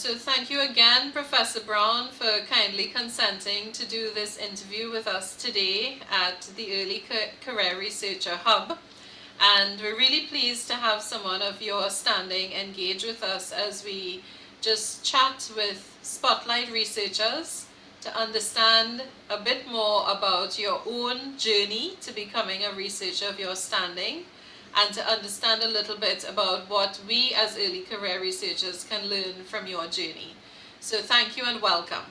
So thank you again, Professor Brown, for kindly consenting to do this interview with us today at the Early Career Researcher Hub. And we're really pleased to have someone of your standing engage with us as we just chat with spotlight researchers to understand a bit more about your own journey to becoming a researcher of your standing, and to understand a little bit about what we as early career researchers can learn from your journey. So thank you and welcome.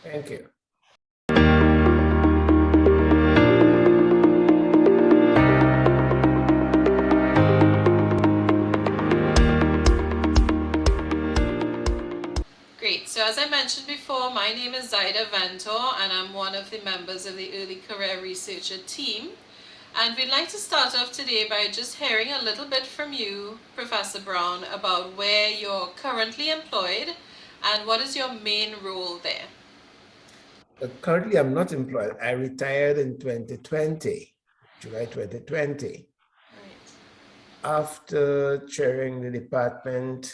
Thank you. Great. So as I mentioned before, my name is Zaida Ventor and I'm one of the members of the Early Career Researcher team. And we'd like to start off today by just hearing a little bit from you, Professor Brown, about where you're currently employed and what is your main role there. Currently, I'm not employed. I retired in 2020, July 2020. Right. After chairing the Department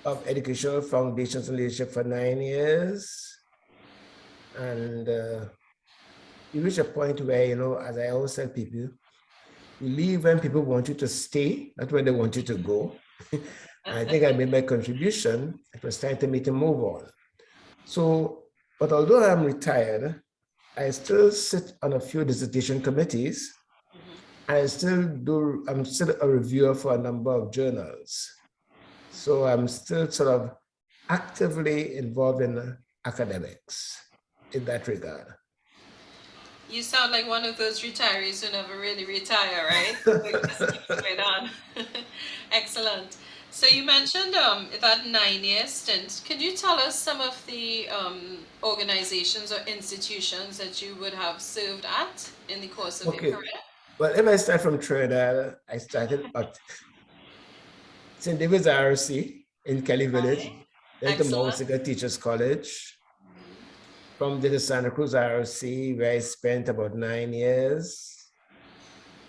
of Educational Foundations and Leadership for 9 years. And you reach a point where, you know, as I always tell people, you leave when people want you to stay, not when they want you to go. I think I made my contribution. It was time for me to move on. So, but although I'm retired, I still sit on a few dissertation committees. I'm still a reviewer for a number of journals. So I'm still sort of actively involved in academics in that regard. You sound like one of those retirees who never really retire, right? It just keeps going on. Excellent. So you mentioned that 9-year stint. Could you tell us some of the organizations or institutions that you would have served at in the course of your career? Well, if I start from Trinidad, I started at St. David's RC in Kelly Village, then to Mount Singer Teachers College. From there to Santa Cruz RC, where I spent about 9 years.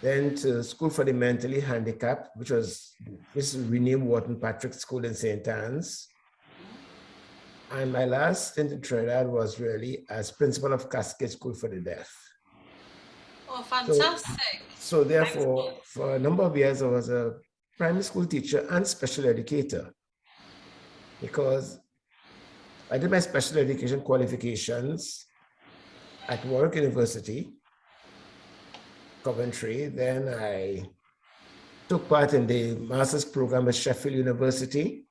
Then to School for the Mentally Handicapped, which is renamed Wharton Patrick School in St. Anne's. And my last stint in Trinidad was really as principal of Cascade School for the Deaf. Oh, fantastic. So therefore, excellent. For a number of years, I was a primary school teacher and special educator, because I did my special education qualifications at Warwick University, Coventry. Then I took part in the master's program at Sheffield University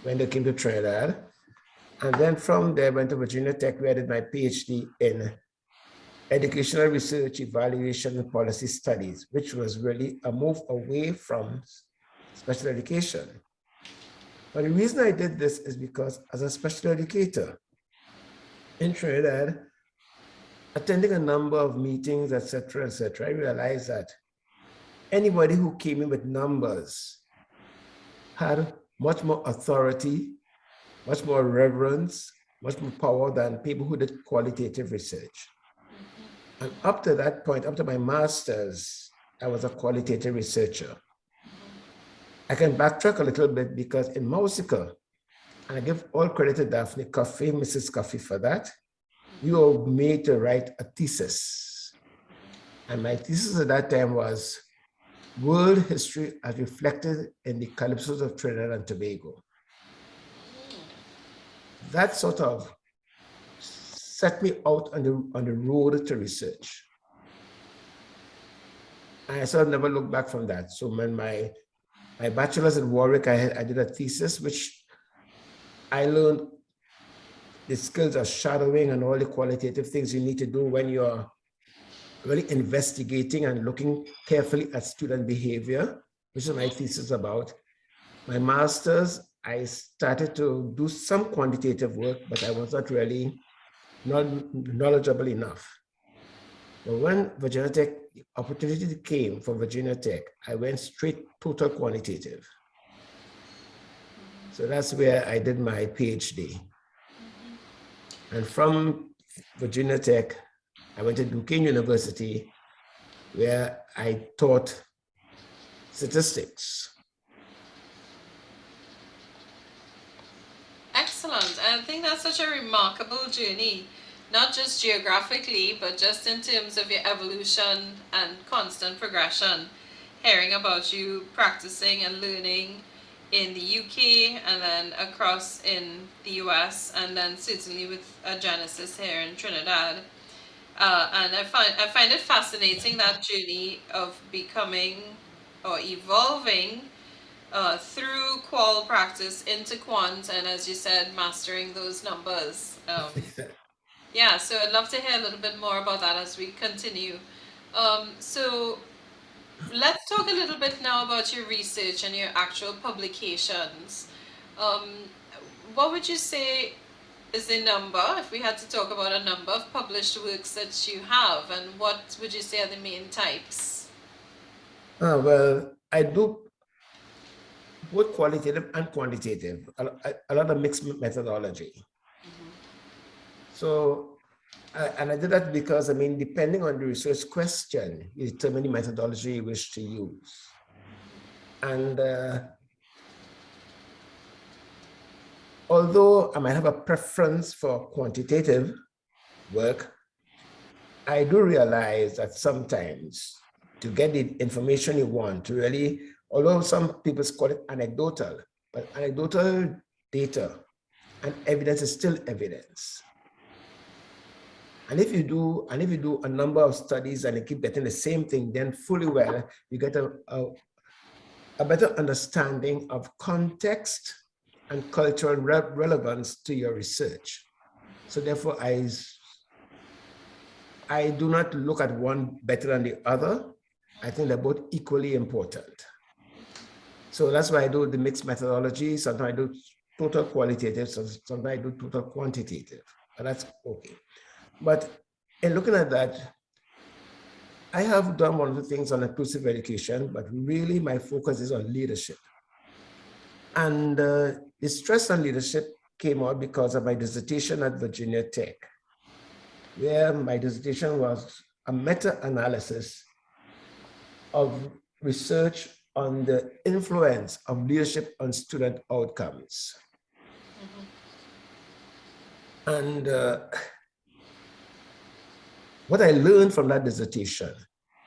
when they came to Trinidad. And then from there, I went to Virginia Tech, where I did my PhD in educational research, evaluation, and policy studies, which was really a move away from special education. But the reason I did this is because as a special educator in Trinidad, attending a number of meetings, et cetera, I realized that anybody who came in with numbers had much more authority, much more reverence, much more power than people who did qualitative research. And up to that point, up to my master's, I was a qualitative researcher. I can backtrack a little bit because in Mausica, and I give all credit to Daphne Coffey, Mrs. Coffey, for that, you were made to write a thesis. And my thesis at that time was World History as Reflected in the Calypsos of Trinidad and Tobago. That sort of set me out on the road to research. I sort of never looked back from that. So when my bachelor's at Warwick, I did a thesis, which I learned the skills of shadowing and all the qualitative things you need to do when you're really investigating and looking carefully at student behavior, which is my thesis about. My master's, I started to do some quantitative work, but I was not really knowledgeable enough. But when Virginia Tech, the opportunity came for Virginia Tech, I went straight total quantitative. So that's where I did my PhD. And from Virginia Tech, I went to Duquesne University, where I taught statistics. excellent. I think that's such a remarkable journey, not just geographically, but just in terms of your evolution and constant progression. Hearing about you practicing and learning in the UK and then across in the US, and then certainly with a genesis here in Trinidad. And I find it fascinating, that journey of becoming or evolving through qual practice into quant, and as you said, mastering those numbers. Yeah, so I'd love to hear a little bit more about that as we continue. So let's talk a little bit now about your research and your actual publications. Um, what would you say is the number, if we had to talk about a number of published works that you have, and what would you say are the main types? Well, I do both qualitative and quantitative, a lot of mixed methodology. So, and I did that because, I mean, depending on the research question, you determine the methodology you wish to use. And although I might have a preference for quantitative work, I do realize that sometimes to get the information you want to really, although some people call it anecdotal, but anecdotal data and evidence is still evidence. And if you do a number of studies and you keep getting the same thing, then fully well, you get a better understanding of context and cultural relevance to your research. So therefore, I do not look at one better than the other. I think they're both equally important. So that's why I do the mixed methodology. Sometimes I do total qualitative, sometimes I do total quantitative, but that's okay. But in looking at that, I have done one of the things on inclusive education, but really my focus is on leadership. And the stress on leadership came out because of my dissertation at Virginia Tech, where my dissertation was a meta-analysis of research on the influence of leadership on student outcomes. And what I learned from that dissertation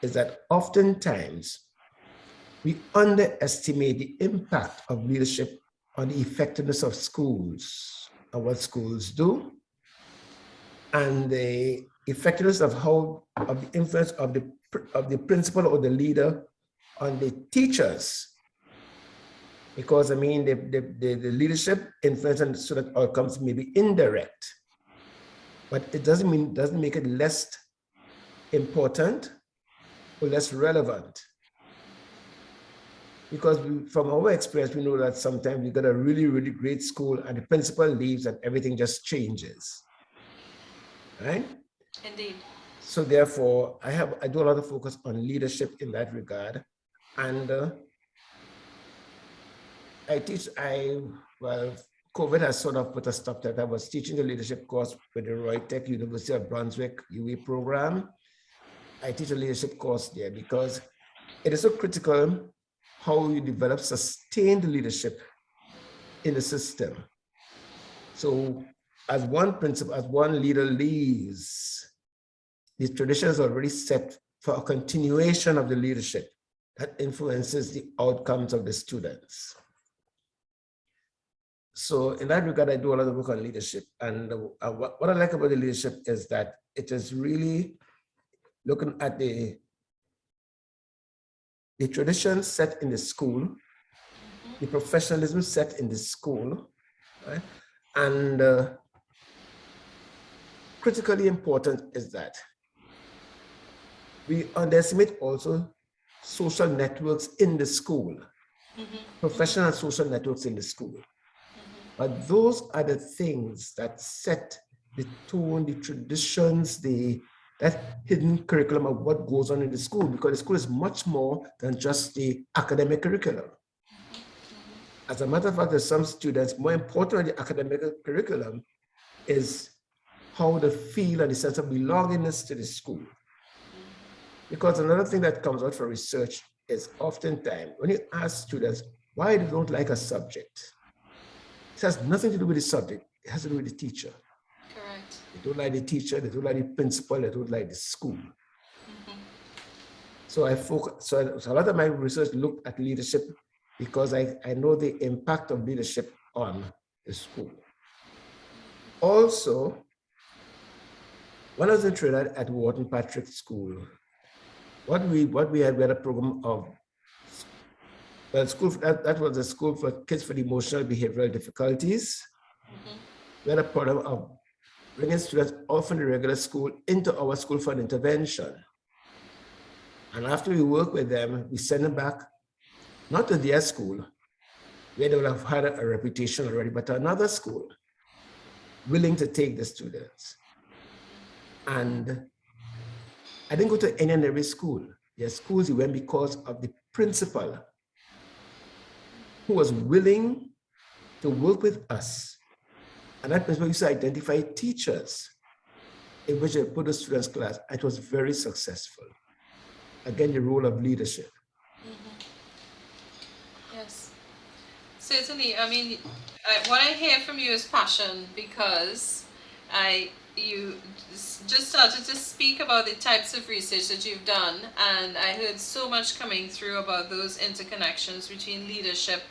is that oftentimes we underestimate the impact of leadership on the effectiveness of schools and what schools do, and the effectiveness of the influence of the principal or the leader on the teachers. Because I mean, the leadership influence on student outcomes may be indirect, but it doesn't make it less important or less relevant. Because from our experience, we know that sometimes you got a really, really great school and the principal leaves and everything just changes, right? Indeed. So therefore, I do a lot of focus on leadership in that regard. And well, COVID has sort of put a stop to that. I was teaching the leadership course with the Roy Tech University of Brunswick UA program. I teach a leadership course there because it is so critical how you develop sustained leadership in the system. So as one principle, as one leader leaves, the tradition is already set for a continuation of the leadership that influences the outcomes of the students. So in that regard, I do a lot of work on leadership. And what I like about the leadership is that it is really looking at the traditions set in the school, the professionalism set in the school, right? And critically important is that we underestimate also social networks in the school, professional social networks in the school. But those are the things that set the tone, the traditions, that hidden curriculum of what goes on in the school, because the school is much more than just the academic curriculum. As a matter of fact, there's some students, more important than the academic curriculum is how they feel and the sense of belongingness to the school. Because another thing that comes out for research is oftentimes when you ask students why they don't like a subject, It has nothing to do with the subject. It has to do with the teacher. Correct. They don't like the teacher, they don't like the principal, they don't like the school. So I focus, so a lot of my research looked at leadership because I know the impact of leadership on the school. Also, when I was in Trinidad at Wharton Patrick School, what we had a program of, well, school, that was a school for kids with emotional behavioral difficulties. We had a program of bringing students off from the regular school into our school for an intervention. And after we work with them, we send them back, not to their school, where they would have had a reputation already, but to another school, willing to take the students. And I didn't go to any and every school. There are schools we went because of the principal who was willing to work with us. And that principal used to identify teachers in which they put the students' class. It was very successful. Again, the role of leadership. Yes, certainly. I mean, what I hear from you is passion, because you just started to speak about the types of research that you've done, and I heard so much coming through about those interconnections between leadership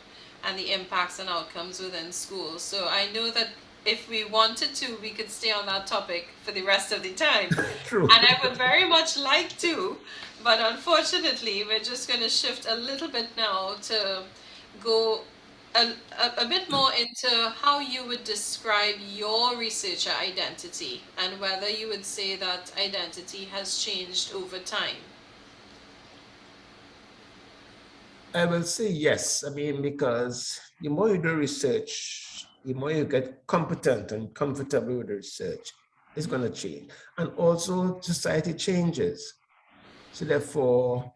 and the impacts and outcomes within schools. So I know that if we wanted to, we could stay on that topic for the rest of the time. True. And I would very much like to, but unfortunately, we're just going to shift a little bit now to go a bit more into how you would describe your researcher identity and whether you would say that identity has changed over time. I will say yes. I mean, because the more you do research, the more you get competent and comfortable with the research, it's going to change. And also, society changes. So therefore,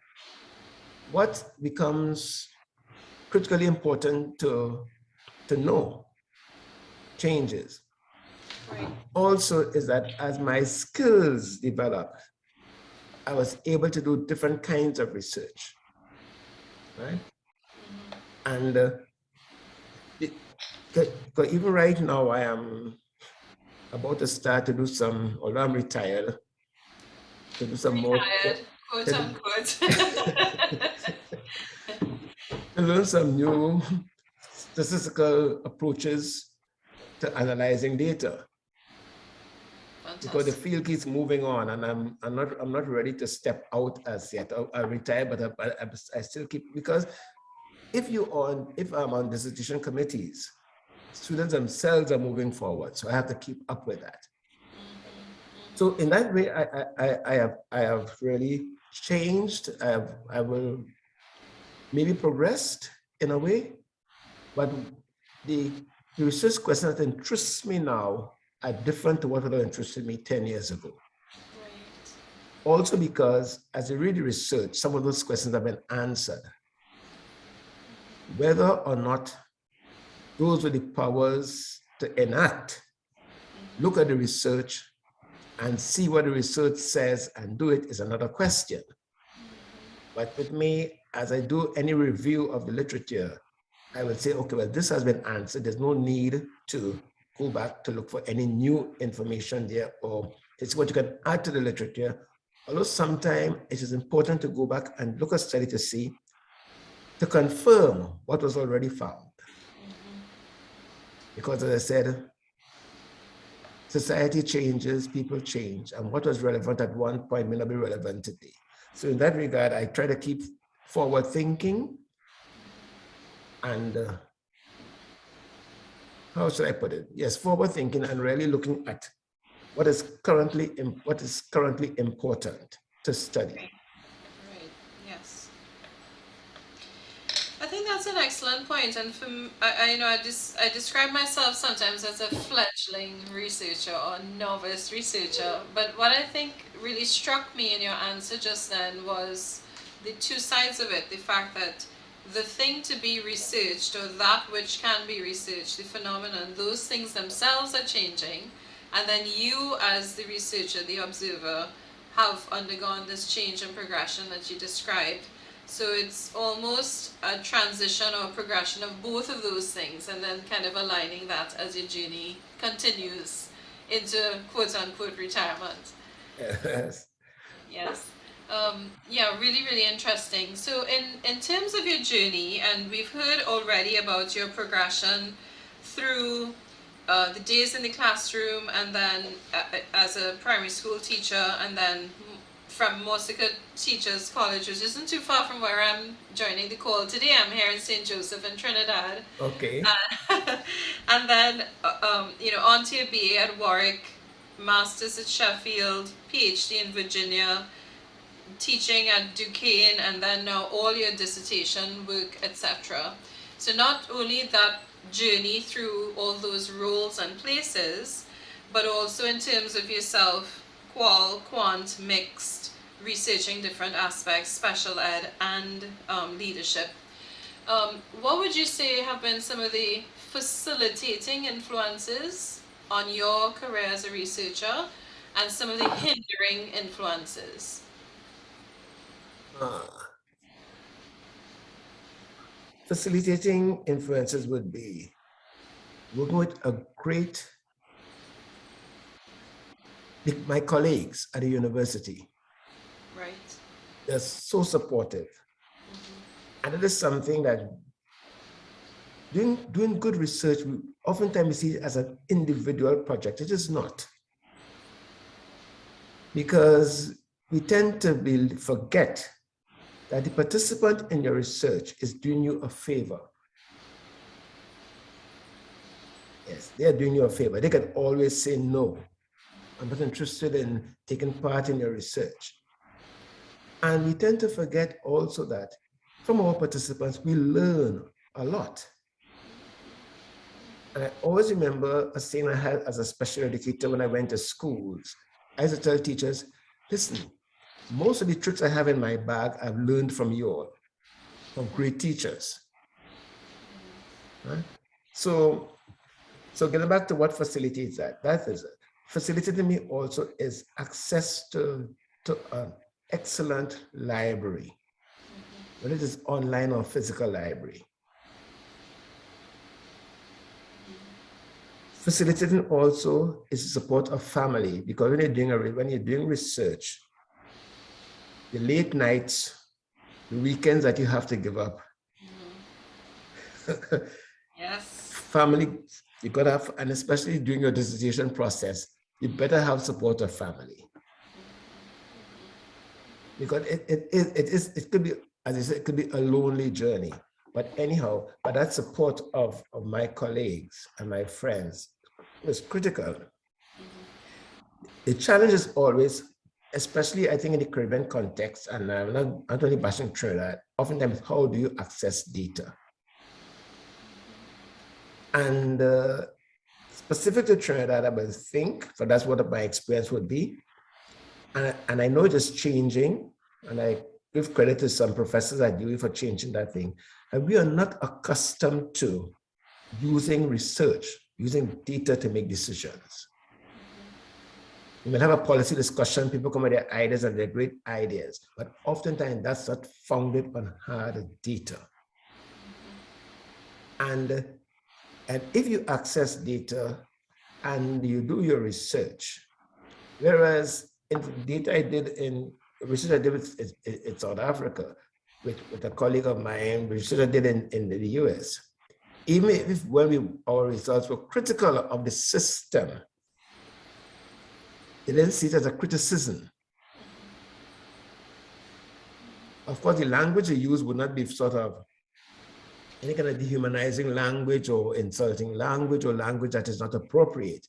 what becomes critically important to know changes. Right. Also is that as my skills develop, I was able to do different kinds of research, right? And even right now, I am about to start to do some, although I'm retired, to do some Retired, more, quote unquote. to learn some new statistical approaches to analyzing data. Fantastic. Because the field keeps moving on, and I'm not ready to step out as yet. I retired, but I still keep, because if I'm on dissertation committees, students themselves are moving forward, so I have to keep up with that. So in that way, I have really changed. I will maybe progressed in a way, but the research questions that interest me now are different to what would have interested me 10 years ago. Right. Also because as I read the research, some of those questions have been answered. Whether or not those with the powers to enact look at the research and see what the research says and do it is another question. But with me, as I do any review of the literature, I will say, okay, well, this has been answered. There's no need to go back to look for any new information there, or it's what you can add to the literature. Although sometimes it is important to go back and look at study to see, to confirm what was already found. Because as I said, society changes, people change, and what was relevant at one point may not be relevant today. So in that regard, I try to keep forward thinking and how should I put it? Yes, forward thinking and really looking at what is currently important to study. Right. Yes. I think that's an excellent point, and for I describe myself sometimes as a fledgling researcher or novice researcher. But what I think really struck me in your answer just then was the two sides of it: the fact that the thing to be researched, or that which can be researched, the phenomenon, those things themselves are changing, and then you, as the researcher, the observer, have undergone this change and progression that you described. So it's almost a transition or progression of both of those things, and then kind of aligning that as your journey continues into quote unquote retirement. Yes. Yes. Yeah, really, really interesting. So in terms of your journey, and we've heard already about your progression through the days in the classroom, and then as a primary school teacher, and then from Morsica Teachers College, which isn't too far from where I'm joining the call today. I'm here in St. Joseph in Trinidad. Okay. And then, on to your BA at Warwick, Masters at Sheffield, PhD in Virginia, teaching at Duquesne, and then now all your dissertation work, etc. So not only that journey through all those roles and places, but also in terms of yourself, qual, quant, mixed, researching different aspects, special ed, and leadership. What would you say have been some of the facilitating influences on your career as a researcher, and some of the hindering influences? Uh, Facilitating influences would be working with my colleagues at the university. Right. They're so supportive. And it is something that doing good research, we oftentimes see it as an individual project. It is not. Because we tend to forget that the participant in your research is doing you a favor. Yes, they are doing you a favor. They can always say, no, I'm not interested in taking part in your research. And we tend to forget also that from our participants, we learn a lot. And I always remember a saying I had as a special educator when I went to schools. I used to tell teachers, listen, most of the tricks I have in my bag, I've learned from you all, from great teachers. Right? So getting back to what facilitates that is it. Facilitating me also is access to an excellent library, whether it is online or physical library. Facilitating also is the support of family, because when you're doing research, the late nights, the weekends that you have to give up. Yes. Family, you gotta have, and especially during your dissertation process, you better have support of family. Because it could be, as I said, it could be a lonely journey. But anyhow, but that support of my colleagues and my friends was critical. The challenge is always, especially I think in the Caribbean context, and I'm not only bashing Trinidad, oftentimes how do you access data? And specific to Trinidad, I would think, so that's what my experience would be. And I know it is changing, and I give credit to some professors at UWI for changing that thing. And we are not accustomed to using research, using data to make decisions. You may have a policy discussion, people come with their ideas and their great ideas, but oftentimes that's not founded on hard data. And if you access data and you do your research, whereas in data I did in research I did in South Africa with a colleague of mine, research I did in the US, even if our results were critical of the system, they didn't see it as a criticism. Of course, the language they use would not be sort of any kind of dehumanizing language or insulting language or language that is not appropriate.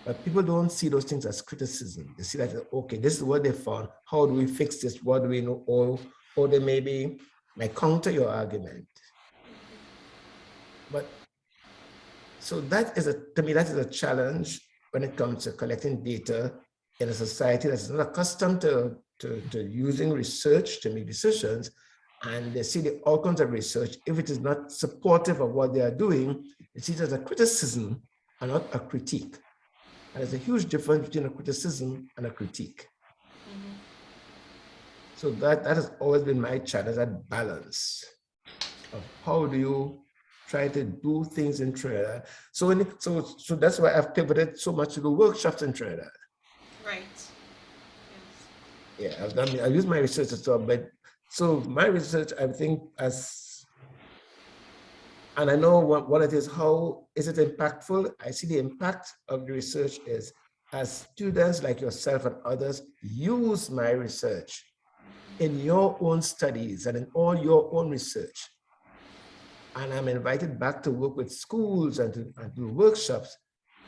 But people don't see those things as criticism. They see that, okay, this is what they found. How do we fix this? What do we know? Or they maybe might counter your argument. But so to me, that is a challenge when it comes to collecting data in a society that's not accustomed to using research to make decisions, and they see the outcomes of research. If it is not supportive of what they are doing, they see it as a criticism and not a critique. And there's a huge difference between a criticism and a critique. So that has always been my challenge, that balance of how do you try to do things in Trinidad. So that's why I've pivoted so much to the workshops in Trinidad. Right. Yes. Yeah, I use my research as well, but so my research, I think, and I know what it is, how is it impactful? I see the impact of the research is as students like yourself and others use my research in your own studies and in all your own research. And I'm invited back to work with schools and to do workshops.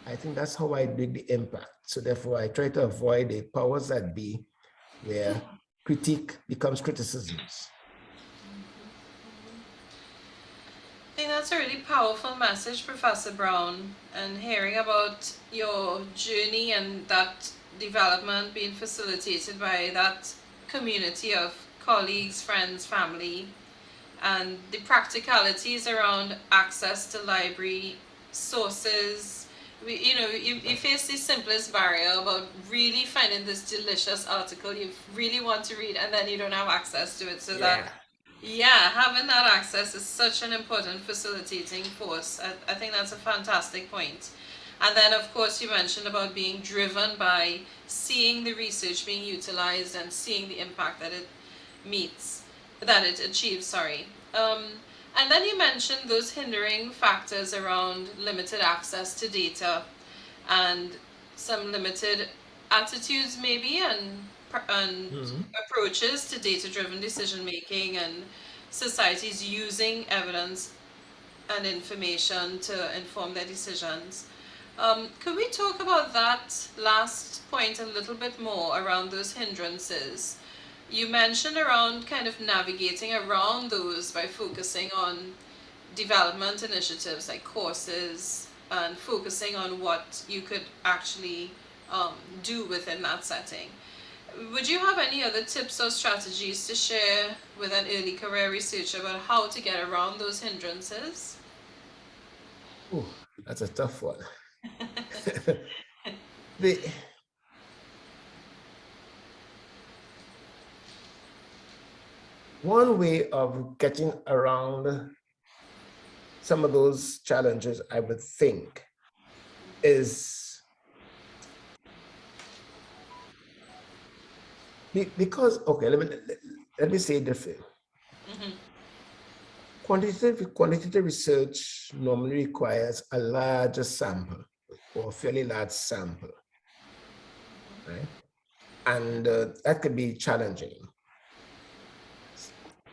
I think that's how I bring the impact. So therefore, I try to avoid the powers that be where critique becomes criticisms. I think that's a really powerful message, Professor Brown, and hearing about your journey and that development being facilitated by that community of colleagues, friends, family, and the practicalities around access to library sources. You face the simplest barrier about really finding this delicious article you really want to read, and then you don't have access to it. So that, having that access is such an important facilitating force. I think that's a fantastic point. And then, of course, you mentioned about being driven by seeing the research being utilized and seeing the impact that it achieves, sorry. And then you mentioned those hindering factors around limited access to data and some limited attitudes maybe and approaches to data-driven decision making and societies using evidence and information to inform their decisions. Could we talk about that last point a little bit more around those hindrances? You mentioned around kind of navigating around those by focusing on development initiatives like courses and focusing on what you could actually do within that setting. Would you have any other tips or strategies to share with an early career researcher about how to get around those hindrances? Oh, that's a tough one. One way of getting around some of those challenges, I would think, is because, okay, let me say it differently. Quantitative research normally requires a larger sample or a fairly large sample, right? And that could be challenging.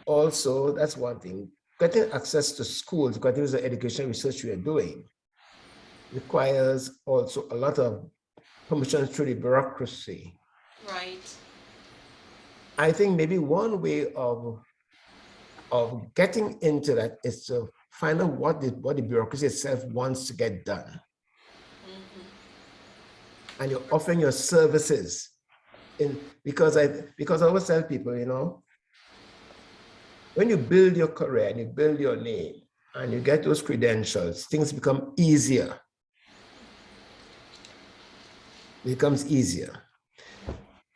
Also, that's one thing. Getting access to schools, getting the education research we are doing, requires also a lot of permission through the bureaucracy. Right. I think maybe one way of getting into that is to find out what the bureaucracy itself wants to get done. And you're offering your services because I always tell people, when you build your career and you build your name and you get those credentials, things become easier. It becomes easier.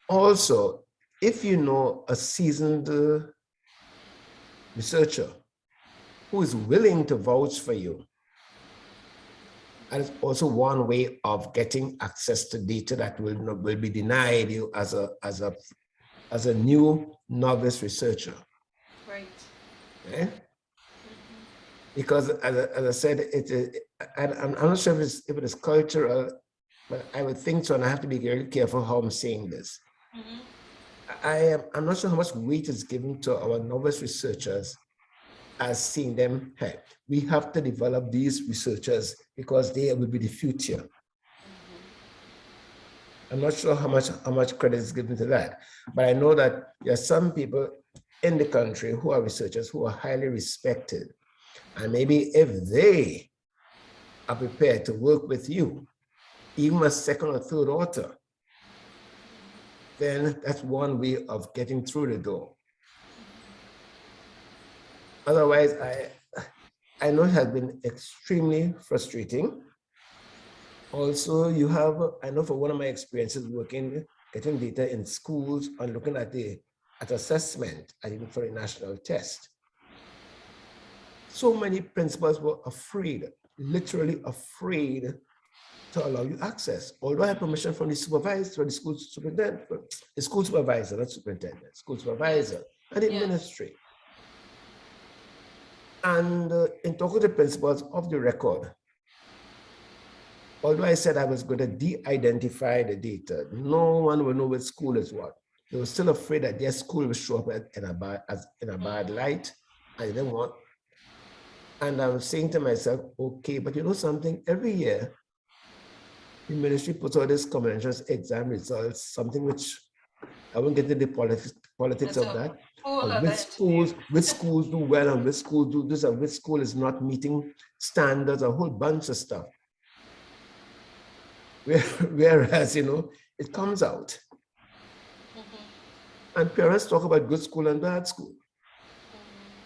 Also, if you know a seasoned researcher who is willing to vouch for you, that is also one way of getting access to data that will be denied you as a new novice researcher. Right. Okay? Because as I said, I'm not sure if it is cultural, but I would think so, and I have to be very careful how I'm saying this. I'm not sure how much weight is given to our novice researchers as seeing them, hey, we have to develop these researchers because they will be the future. I'm not sure how much credit is given to that, but I know that there are some people in the country who are researchers who are highly respected. And maybe if they are prepared to work with you, even a second or third author, then that's one way of getting through the door. Otherwise, I know it has been extremely frustrating. Also, I know for one of my experiences getting data in schools and looking at the at assessment and even for a national test. So many principals were afraid, literally afraid to allow you access. Although I had permission from the supervisor, the school superintendent, the school supervisor, not superintendent, school supervisor, and the ministry. And in talking to the principals of the record, although I said I was going to de-identify the data, no one will know which school is what. They were still afraid that their school would show up in a bad light. I didn't want. And I was saying to myself, okay, but you know something, every year, the ministry puts out this common entrance exam results, something which I won't get into the politics of that. Which schools do well and which schools do this and which school is not meeting standards, a whole bunch of stuff. Whereas, you know, it comes out. And parents talk about good school and bad school.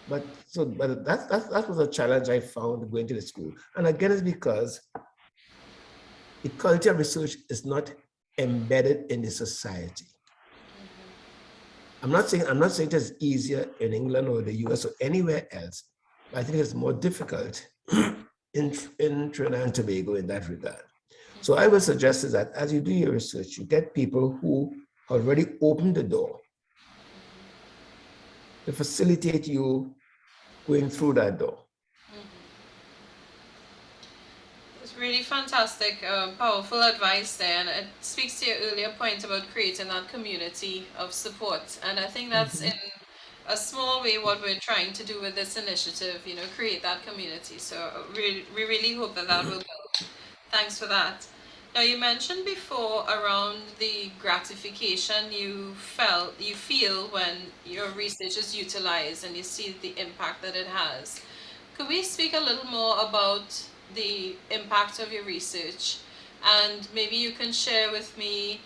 But that was a challenge I found going to the school. And again, it's because the culture of research is not embedded in the society. I'm not saying it is easier in England or the US or anywhere else, but I think it's more difficult in Trinidad and Tobago in that regard. So I would suggest is that as you do your research, you get people who already opened the door to facilitate you going through that door. It's really fantastic, powerful advice there, and it speaks to your earlier point about creating that community of support. And I think that's in a small way what we're trying to do with this initiative, you know, create that community. So we really hope that that will go. Thanks for that. Now, you mentioned before around the gratification you feel when your research is utilized and you see the impact that it has. Could we speak a little more about the impact of your research? And maybe you can share with me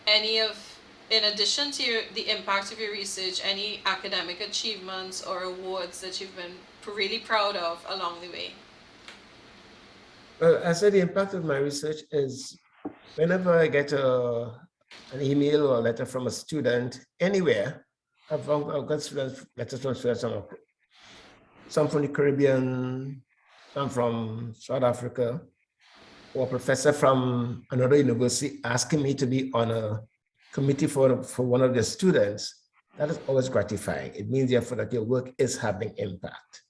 in addition to the impact of your research, any academic achievements or awards that you've been really proud of along the way? Well, I said the impact of my research is whenever I get an email or a letter from a student anywhere, I've got letters from students, some from the Caribbean, some from South Africa, or a professor from another university asking me to be on a committee for one of their students. That is always gratifying. It means therefore that your work is having impact.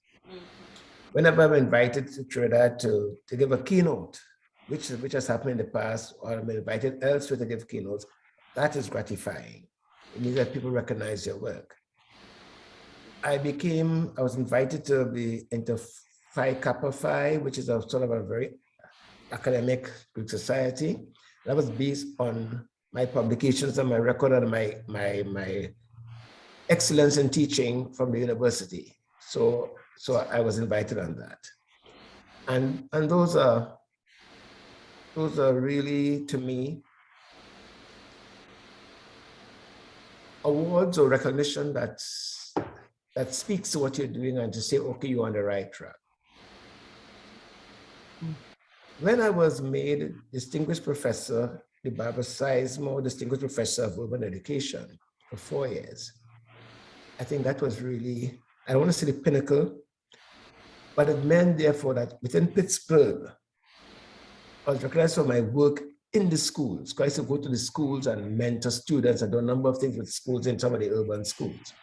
Whenever I'm invited to Trinidad to give a keynote, which has happened in the past, or I'm invited elsewhere to give keynotes, that is gratifying. It means that people recognize your work. I was invited to be into Phi Kappa Phi, which is a sort of a very academic Greek society. That was based on my publications and my record and my excellence in teaching from the university. So I was invited on that. And those are really, to me, awards or recognition that speaks to what you're doing and to say, okay, you're on the right track. When I was made distinguished professor, the Barbara Sizemore Distinguished Professor of Urban Education for 4 years, I think that was really, I don't want to say the pinnacle, but it meant therefore that within Pittsburgh, I was recognized for my work in the schools. So I used to go to the schools and mentor students and do a number of things with schools in some of the urban schools.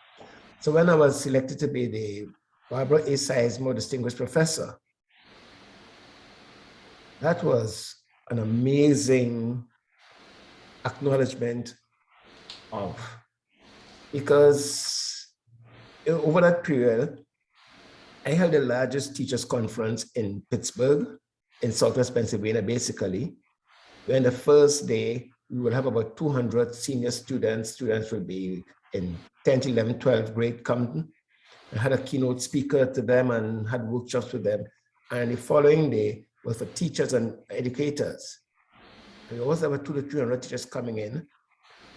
So when I was selected to be the Barbara A. Sizemore Distinguished Professor, that was an amazing acknowledgement because over that period, I held the largest teachers conference in Pittsburgh, in Southwest Pennsylvania, basically, where in the first day, we will have about 200 senior students. Students will be in 10th, 11th, 12th grade come. I had a keynote speaker to them and had workshops with them. And the following day was for teachers and educators. We always have 200 to 300 teachers coming in.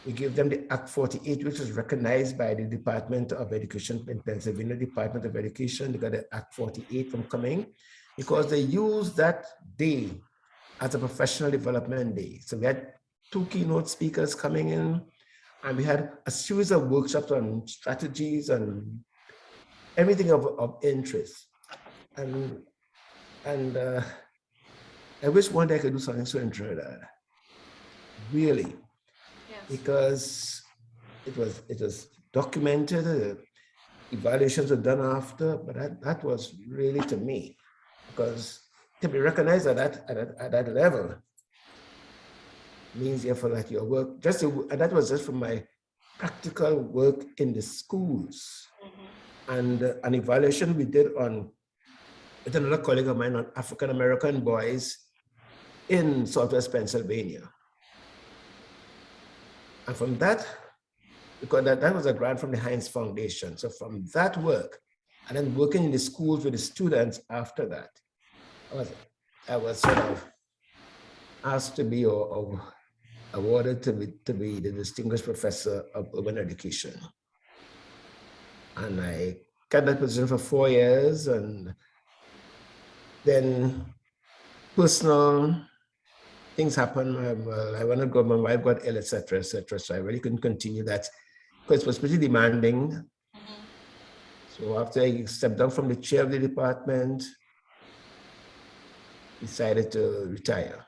We gave them the Act 48, which was recognized by the Department of Education in Pennsylvania, Department of Education. They got the Act 48 from coming because they used that day as a professional development day. So we had 2 keynote speakers coming in, And we had a series of workshops on strategies and everything of interest. And I wish one day I could do something so in Trinidad, really, Yes. because it was documented. Evaluations were done after, but that was really to me, because to be recognized at that level means therefore that your work and that was just from my practical work in the schools. And an evaluation we did with another colleague of mine on African American boys in Southwest Pennsylvania. And from that, because that was a grant from the Heinz Foundation. So from that work, and then working in the schools with the students after that, I was sort of asked to be or awarded to be the distinguished professor of urban education. And I kept that position for 4 years, and then personal things happened. I wanted to go, my wife got ill, etc., etc. So I really couldn't continue that because it was pretty demanding. So after I stepped down from the chair of the department, decided to retire.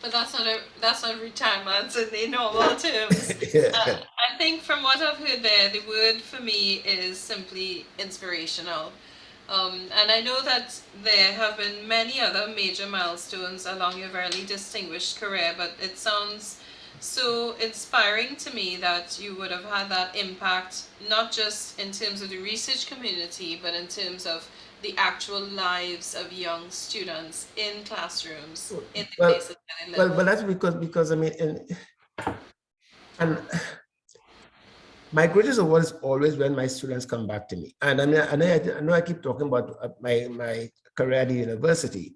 But that's not retirement in the normal terms. Yeah. I think from what I've heard there, the word for me is simply inspirational. And I know that there have been many other major milestones along your very distinguished career, but it sounds so inspiring to me that you would have had that impact, not just in terms of the research community, but in terms of the actual lives of young students in classrooms, in the places that they live. Well, that's because I mean, and my greatest award is always when my students come back to me. And I mean, I know I keep talking about my career at the university,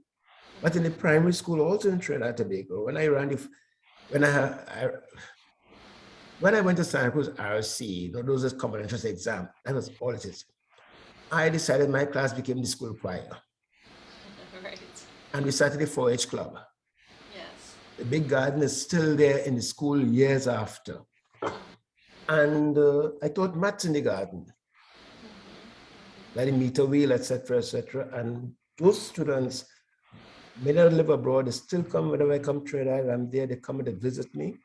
but in the primary school, also in Trinidad and Tobago, when I went to Santa Cruz RC, those are common entrance exam, that was all it is. I decided my class became the school choir. Right. And we started the 4-H club. Yes. The big garden is still there in the school years after. And I taught maths in the garden, like the meter wheel, etc., etc. And those students, many of them live abroad, they still come whenever I come to Trinidad, I'm there, they come and they visit me.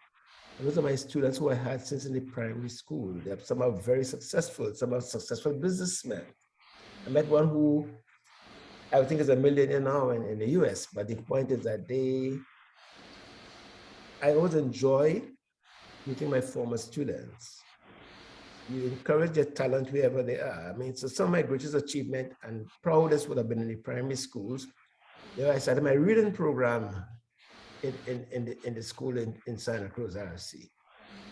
And those are my students who I had since in the primary school. Some are very successful, some are successful businessmen. I met one who I think is a millionaire now in the US, but the point is that I always enjoy meeting my former students. You encourage their talent wherever they are. I mean, so some of my greatest achievement and proudest would have been in the primary schools. There I started my reading program in the school in Santa Cruz RC.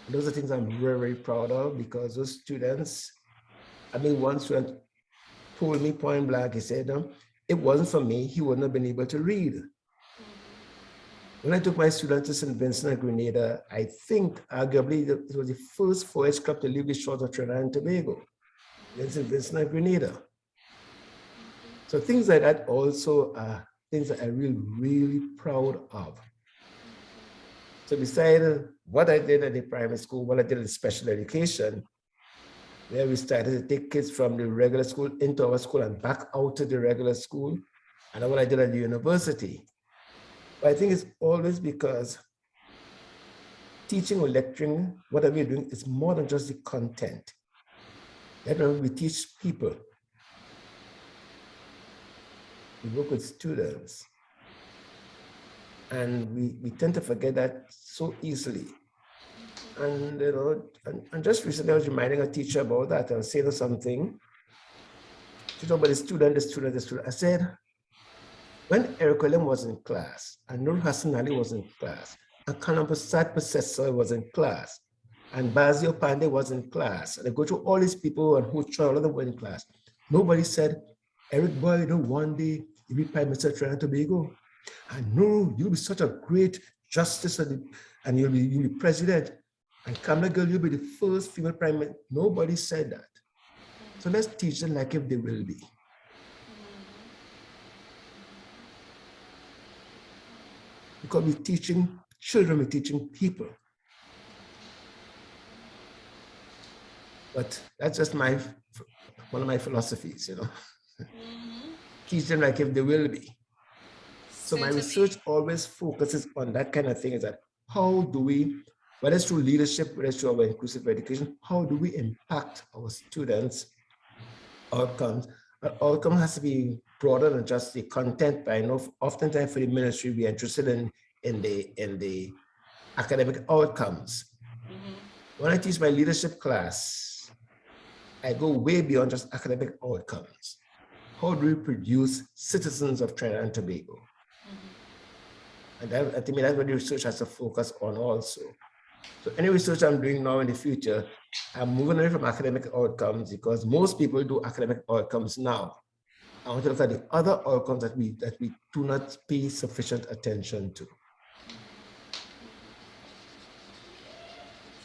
And those are things I'm very, very proud of, because those students, I mean, one student told me point blank, he said, it wasn't for me, he wouldn't have been able to read. When I took my students to St. Vincent and Grenada, I think arguably it was the first 4-H club to leave the shores of Trinidad and Tobago, in St. Vincent and Grenada. So things like that also are things that I'm really, really proud of. So besides what I did at the primary school, what I did in special education, where we started to take kids from the regular school into our school and back out to the regular school, and what I did at the university. But I think it's always because teaching or lecturing, whatever you're doing, is more than just the content. We teach people. We work with students. And we tend to forget that so easily. And and just recently I was reminding a teacher about that. I was saying something. She talked about the student. I said, when Eric William was in class, and Nur Hassan Ali was in class, and Kanan Prasad Processor was in class, and Bazio Pandey was in class, and I go through all these people and who all of them were in class. Nobody said, Eric Boy, one day you'll be Prime Minister of Trinidad and Tobago. And no, you'll be such a great justice and you'll be president. And Kamala Girl, you'll be the first female prime minister. Nobody said that. So let's teach them like if they will be. Because we're teaching children, we're teaching people. But that's just one of my philosophies, you know. Mm-hmm. Teach them like if they will be. So my research Certainly. always focuses on that kind of thing, is that how do we, whether it's through leadership, whether it's through our inclusive education, how do we impact our students' outcomes? But outcome has to be broader than just the content. But I know oftentimes for the ministry, we are interested in the academic outcomes. Mm-hmm. When I teach my leadership class, I go way beyond just academic outcomes. How do we produce citizens of Trinidad and Tobago? And that, I think that's what the research has to focus on also. So any research I'm doing now in the future, I'm moving away from academic outcomes because most people do academic outcomes now. I want to look at the other outcomes that we do not pay sufficient attention to.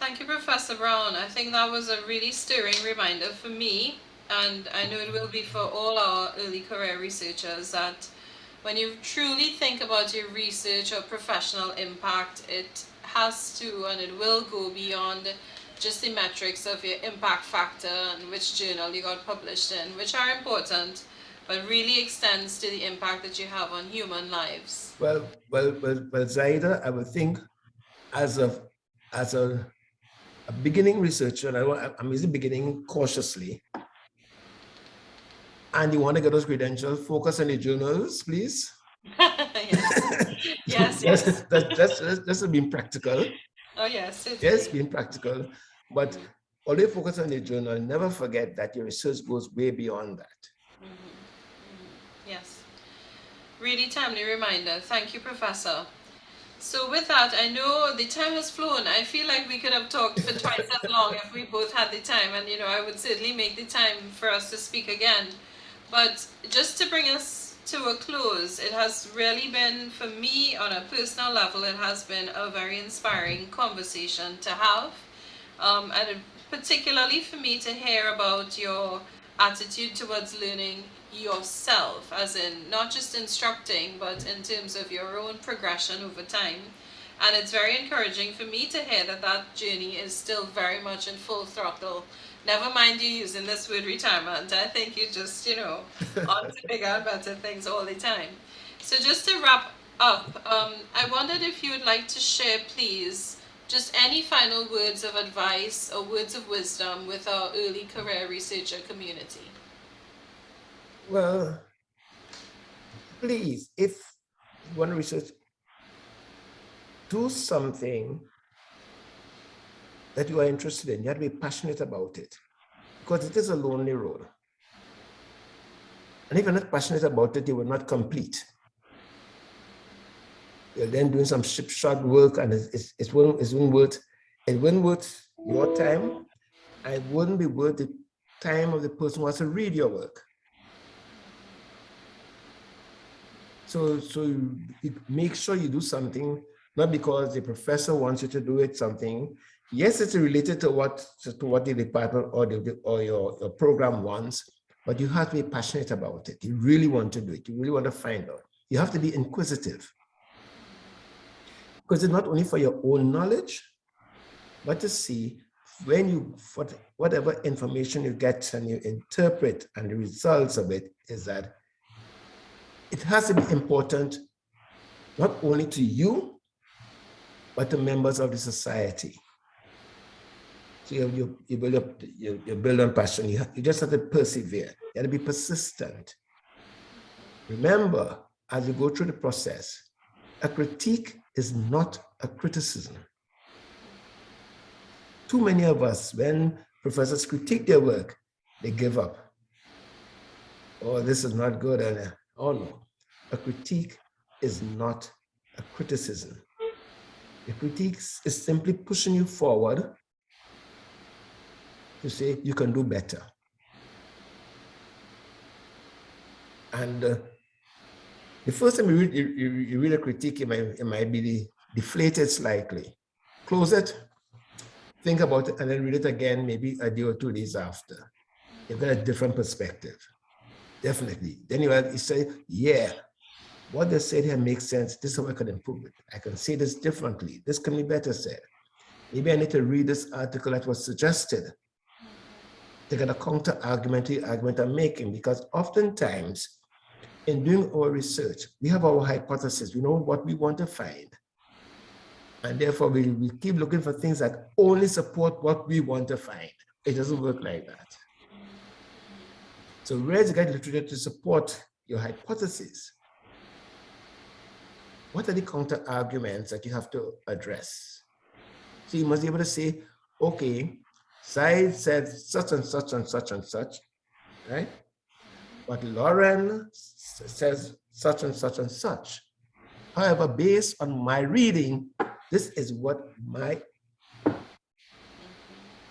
Thank you, Professor Brown. I think that was a really stirring reminder for me, and I know it will be for all our early career researchers, that when you truly think about your research or professional impact, it has to and it will go beyond just the metrics of your impact factor and which journal you got published in, which are important, but really extends to the impact that you have on human lives. Well, Zaida, I would think as a beginning researcher, and I'm using beginning cautiously, and you want to get those credentials, focus on the journals, please. Yes, yes, yes. That's being practical. Oh, yes, Yes, certainly. being practical, but Mhm, always focus on the journal. Never forget that your research goes way beyond that. mhm, mhm. Yes, really timely reminder. Thank you, Professor. So with that, I know the time has flown. I feel like we could have talked for twice as long if we both had the time, and I would certainly make the time for us to speak again. But just to bring us to a close, it has really been, for me on a personal level, it has been a very inspiring conversation to have. And particularly for me to hear about your attitude towards learning yourself, as in not just instructing, but in terms of your own progression over time. And it's very encouraging for me to hear that that journey is still very much in full throttle. Never mind you using this word retirement. I think you just, on to bigger and better things all the time. So just to wrap up, I wondered if you would like to share, please, just any final words of advice or words of wisdom with our early career researcher community. Well, please, if you want to research, do something that you are interested in. You have to be passionate about it because it is a lonely road. And if you're not passionate about it, you will not complete. You're then doing some shot work, and it wouldn't worth your time, and it wouldn't be worth the time of the person who has to read your work. So you make sure you do something, not because the professor wants you to do it, something. Yes, it's related to what the department or your program wants, but you have to be passionate about it. You really want to do it. You really want to find out. You have to be inquisitive. Because it's not only for your own knowledge, but to see when whatever information you get and you interpret, and the results of it is that it has to be important not only to you, but to members of the society. So you build up, you build on passion. You just have to persevere. You have to be persistent. Remember, as you go through the process, a critique is not a criticism. Too many of us, when professors critique their work, they give up. Oh, this is not good. And oh no, a critique is not a criticism. The critique is simply pushing you forward to say you can do better. And the first time you read a critique, it might be deflated slightly. Close it, think about it, and then read it again, maybe a day or 2 days after. You've got a different perspective. Definitely. Then you say, yeah, what they said here makes sense. This is how I can improve it. I can say this differently. This can be better said. Maybe I need to read this article that was suggested. They're going to counter argument to the argument I'm making, because oftentimes in doing our research, we have our hypothesis, we know what we want to find. And therefore we keep looking for things that only support what we want to find. It doesn't work like that. So where is the guide literature to support your hypothesis? What are the counter arguments that you have to address? So you must be able to say, okay, Said said such and such and such and such, right? But Lauren says such and such and such. However, based on my reading, this is what my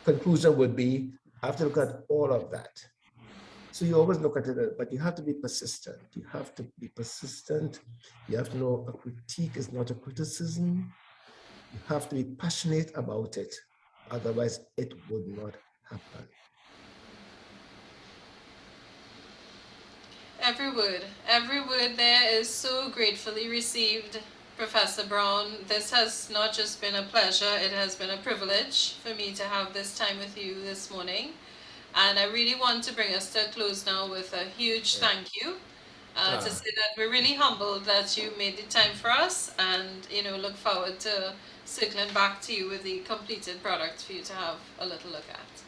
conclusion would be after looking at all of that. So you always look at it, but you have to be persistent. You have to be persistent. You have to know a critique is not a criticism. You have to be passionate about it. Otherwise, it would not happen. Every word there is so gratefully received, Professor Brown. This has not just been a pleasure, it has been a privilege for me to have this time with you this morning. And I really want to bring us to a close now with a huge thank you. To say that we're really humbled that you made the time for us, and look forward to circling back to you with the completed product for you to have a little look at.